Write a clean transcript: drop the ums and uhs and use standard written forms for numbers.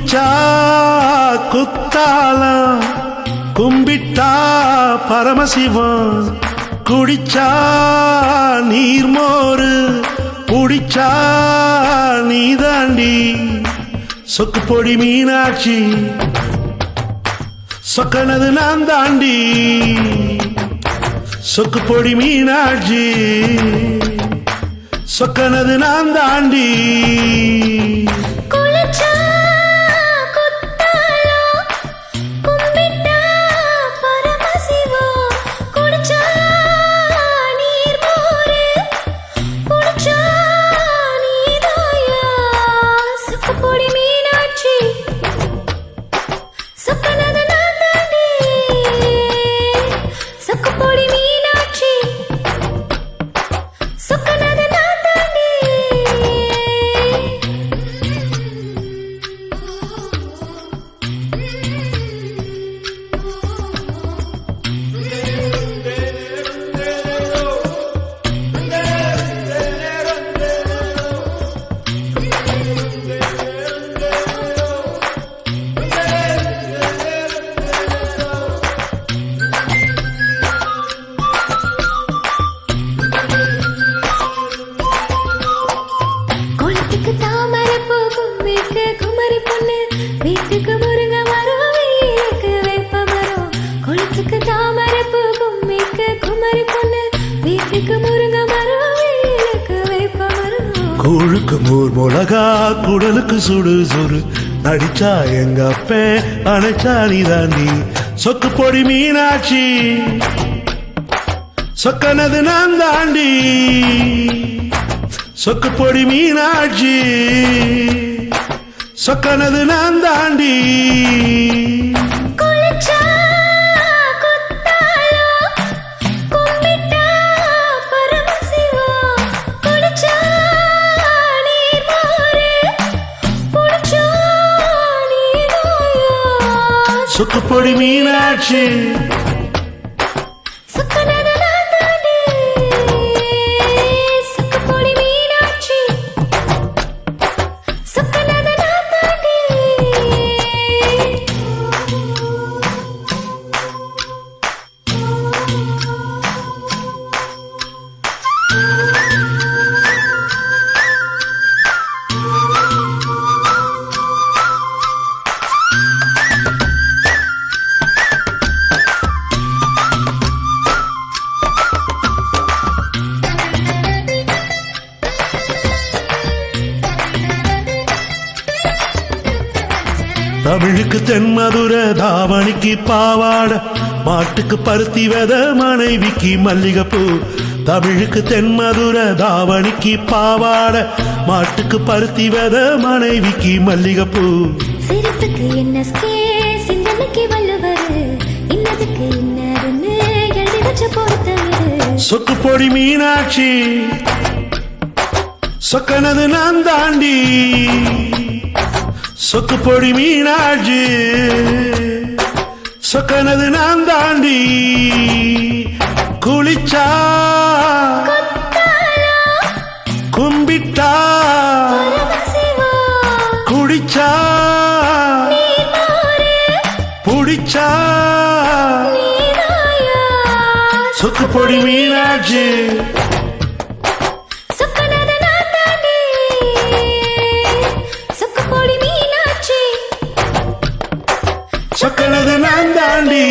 குடிச்சா குத்தாலம் கும்பிட்டா பரமசிவம் குடிச்சா நீர்மோரு குடிச்சா நீதாண்டி சொக்கு பொடி மீனாட்சி சொக்கனது நான் தாண்டி சொக்கு பொடி மீனாட்சி சொக்கனது நான் தாண்டி கூழுக்கு மூர் மிளகா குடலுக்கு சுடு சுடு நடிச்சா எங்க அப்பே அணைச்சா நீதாண்டி சொக்கு பொடி மீனாட்சி சொக்கனது நான் தாண்டி சொக்கு பொடி மீனாட்சி சொக்கனது நான் தாண்டி சொக்கு பொடி மீனாட்சி தமிழுக்கு தென்மதுரை தாவணிக்கு பாவாட மாட்டுக்கு பருத்தி வித மனைவிக்கு மல்லிகைப்பூ தமிழுக்கு தென்மதுரை தாவணிக்கு பாவாட மாட்டுக்கு பருத்தி வித மனைவிக்கு மல்லிகைப்பூ சிரிப்புக்கு என்ன சிந்தனைக்கு வல்லவரு இன்னதுக்கு இன்னருன்னு எழுதி வச்ச பொறுத்தவரு சொக்கு பொடி மீனாட்சி சொக்கனது நான் தாண்டி சொக்கு பொடி மீனாட்சி சொக்கனது நான் தாண்டி குளிச்சா கும்பிட்டா குடிச்சா புடிச்சா சொக்கு பொடி மீனாட்சி சொக்கனது நான் தாண்டி